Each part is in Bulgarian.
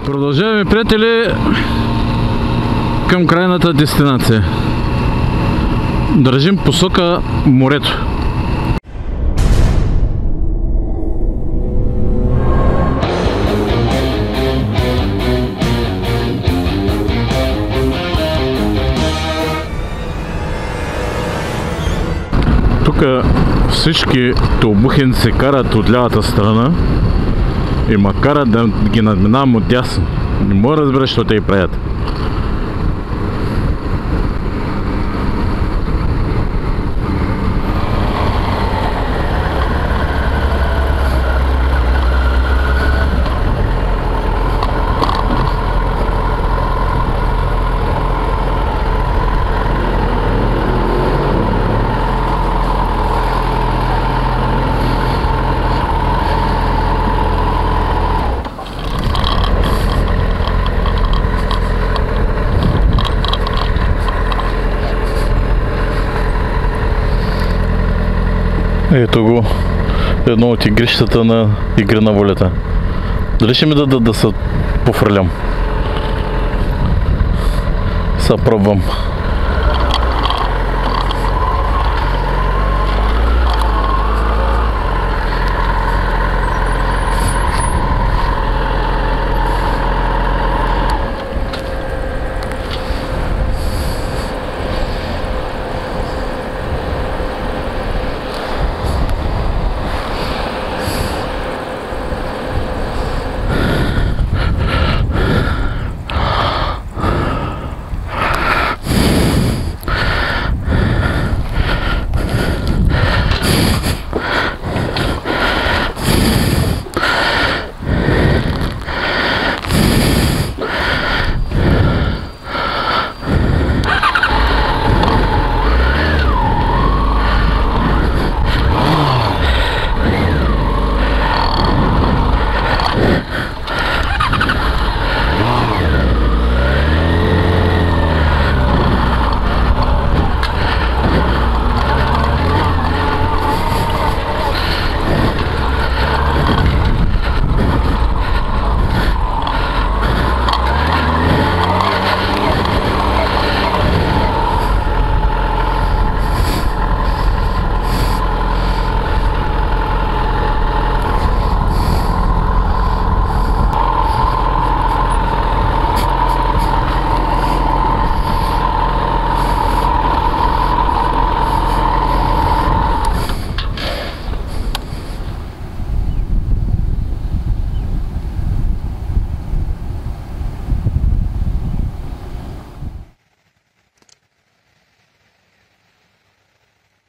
Продължаваме, приятели, към крайната дестинация. Държим посока морето. Тук всички тълбухенци карат от лявата страна и ма карат да ги надминавам от дясно. Не мога да разбера, що те и правят. Ето го, едно от игрищата на Игри на волята. Дали ще ми дадат да се пофърлям? Сега пробвам.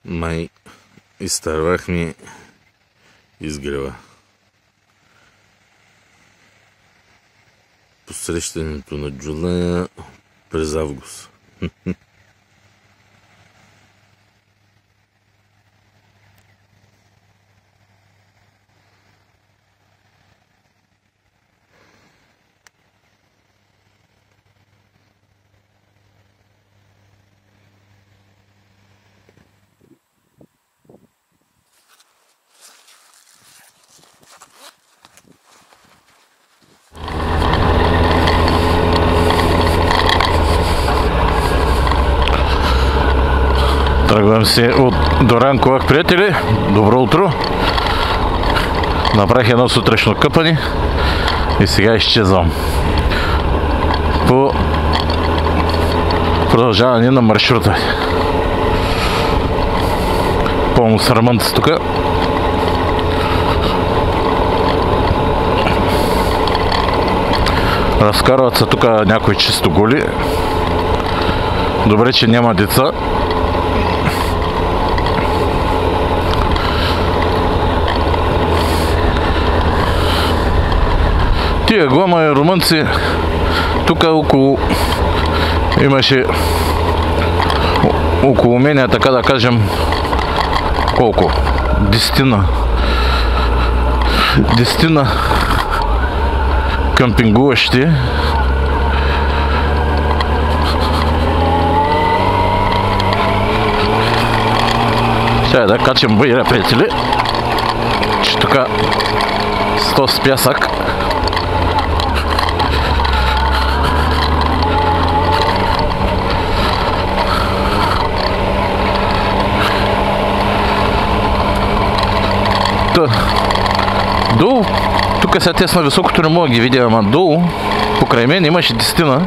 Май изтървах ми изгрева. Посрещането на Джулая през август. Тръгвам се от Дуранковак, приятели. Добро утро. Направих едно сутрешно къпане и сега изчезвам по продължаване на маршрута. Пълно срамънт тук. Разкарват се тук някои чисто голи. Добре, че няма деца. Тия глама и румънци, тук около имаше около мене, така да кажем, колко? Десетина къмпингуващи. Сега да качим бъйра, приятели, че тук 100 с пясък долу, тук сега те с на високото не мога да ги видя, ама долу, покрай мен имаше 10.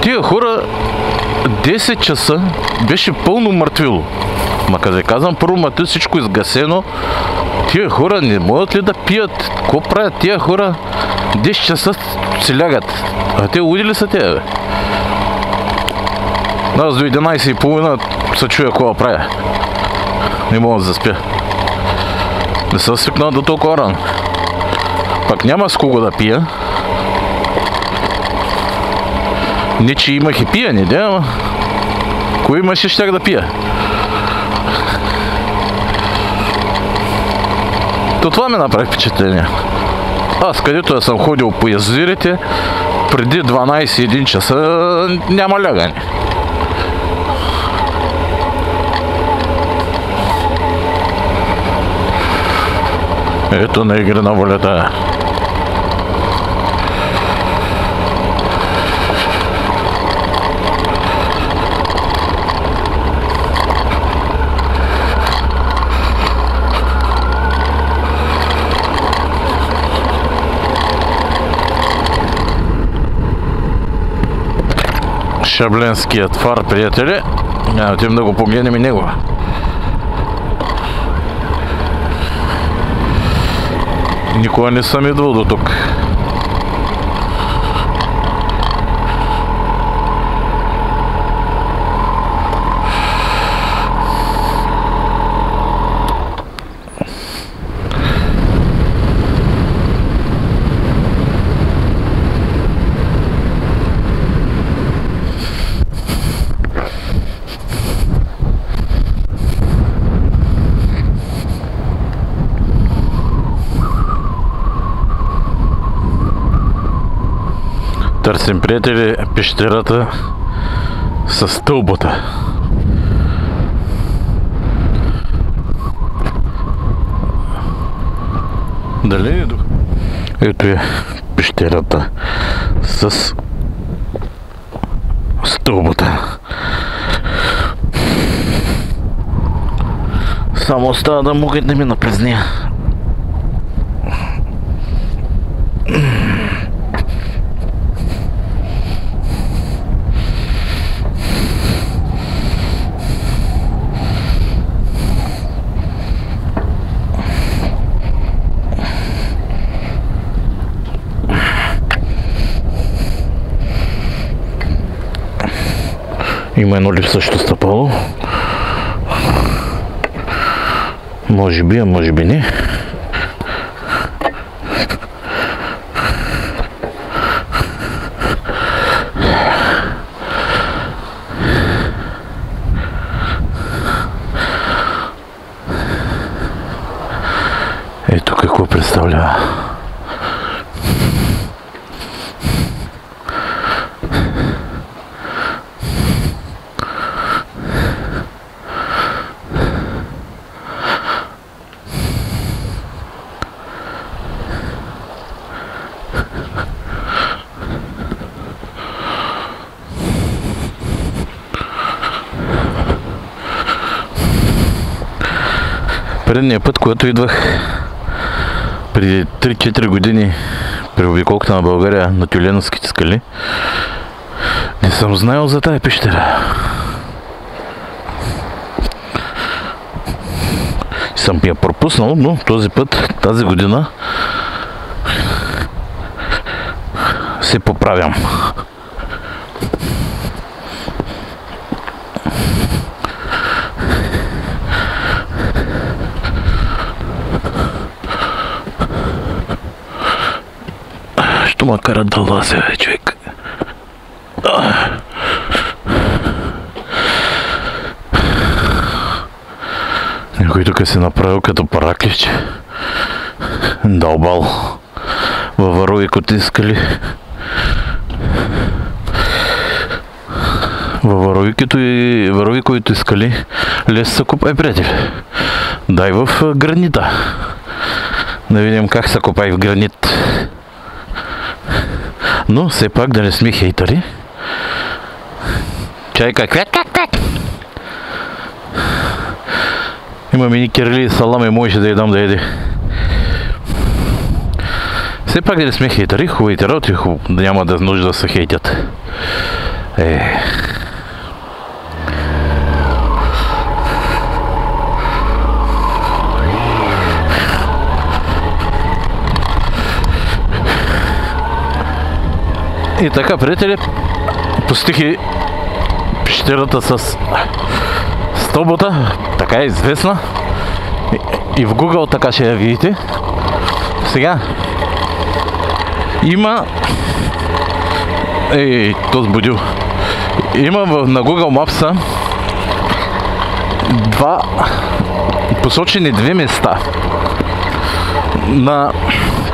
Тия хора 10 часа беше пълно мъртвило. Ма къде казвам първо мъртвило, всичко изгасено. Тия хора не могат ли да пият? Какво правят тия хора? 10 часа си лягат. А те луди ли са те, бе? Аз до 11:30 се чуя какво правя. Не мога да заспя. Не съм свикнал до толкова рано. Пак няма с кого да пия. Не, че имах и пияне, да, ама кой имаше, щях да пия. То това ми направи впечатление. Аз където съм ходил по язовирите, преди 12-1 часа няма лягане. Ето на игри на волята. Шабленският фар, приятели. Няма тим да го погледнем и него. Никога не съм идвал до тук. Търсим, приятели, пещерата с стълбата. Дали не дух? Ето е пещерата с стълбата. Само остава да могат да мина през нея. Има едно липсващо стъпало. Може би, а може би не. Ето какво представлява. Предния път, когато идвах преди 3-4 години при обиколката на България на Тюленовските скали, не съм знаел за тая пещера. Съм я пропуснал, но този път, тази година се поправям. Що ма кара да лазя, човек? Някой тук се направил като паракливче. Дълбал във варовикото искали. Във варовиковите искали лес се копай, приятели. Дай в гранита. Да видим как се копай в гранит. Но все пак да не сме хейтъри. Чайка, квек. Има мини кирили и салами, можеше да ядам да еде. Все пак дали сме хейтери, хубавите работи, няма да нужда да се хейтят. И така, приятели, постихи пещерата с стълбата, така е известна. И в Google така ще я видите. Сега има то сбудил. Има на Google Maps посочени две места на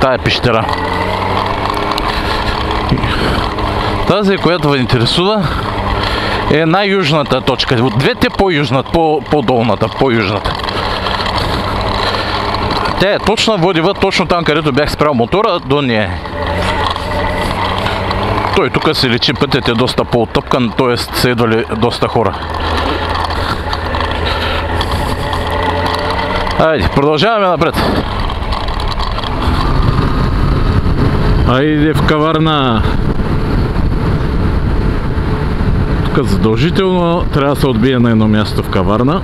тая пещера. Тази, която ви интересува, е най-южната точка. От двете по-южната, по-долната, по-южната. Тя е точна, водива точно там, където бях спрял мотора, до нея. Той тук се личи, пътят е доста по-оттъпкан, т.е. са идвали доста хора. Айде, продължаваме напред. Айде в Каварна. Тук задължително трябва да се отбие на едно място в Каварна.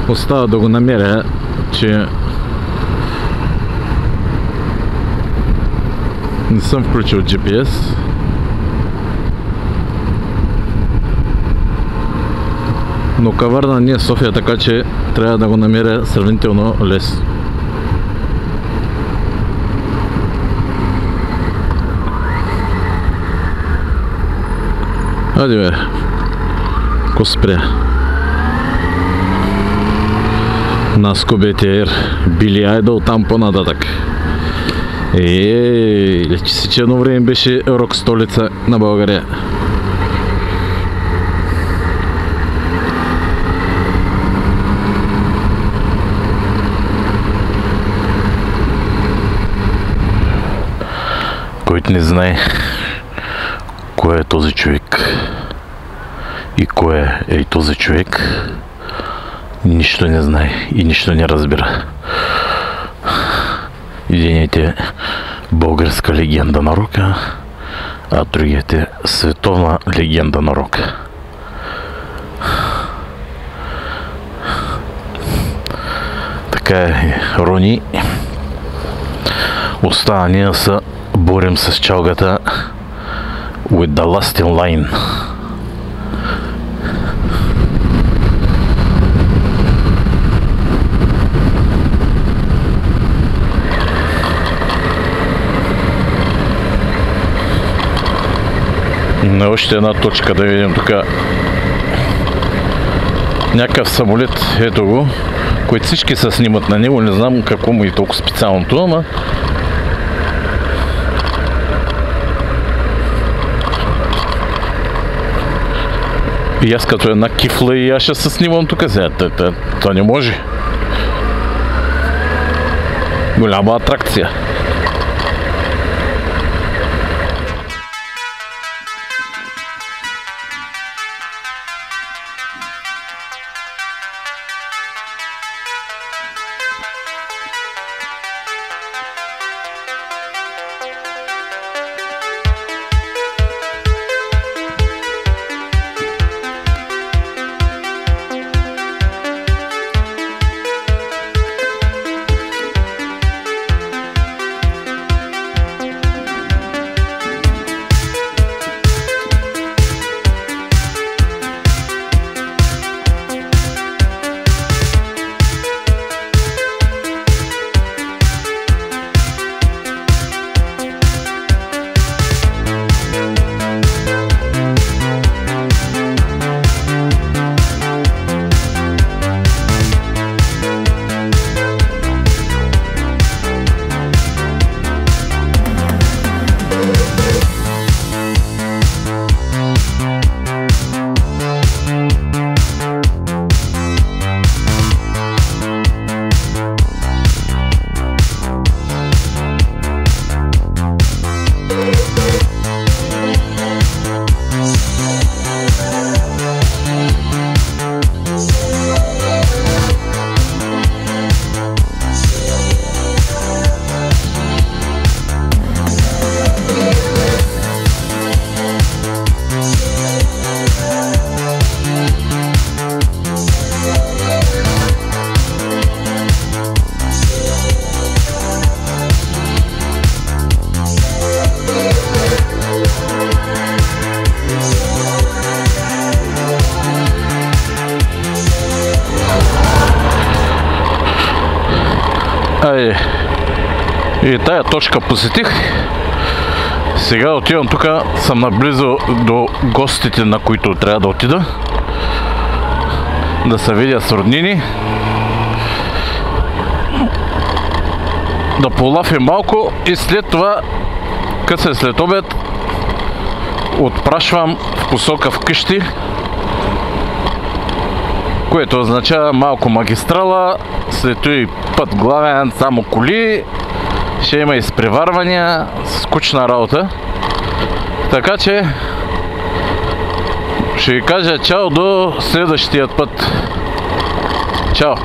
Остава да го намеря, че не съм включил GPS. Но Каварна не е София, така че трябва да го намеря сравнително лесно. Айде бе, ко спря? Наско БТР, Били Айдъл, там по-нататък. Лечи си, че едно време беше рок столица на България. Който не знае кой е този човек и кой е този човек, нищо не знае и нищо не разбира. Единият е българска легенда на рока, а другият е световна легенда на рока. Така е, Рони. Остава ние се борим с чалгата with the last in line. На още една точка да видим тук някакъв самолет, ето го, който всички се снимат на него, не знам какво му е толкова специалното, ама и аз като една кифла и аз ще се снимам тук сега, то не може. Голяма атракция. И тая точка посетих. Сега отивам тук, съм наблизо до гостите, на които трябва да отида. Да се видя с роднини. Да полафим малко и след това, късно след обед, отпрашвам в посока вкъщи, което означава малко магистрала, след това и път главен, само коли, ще има изпреварвания, скучна работа. Така че ще ви кажа чао до следващия път. Чао!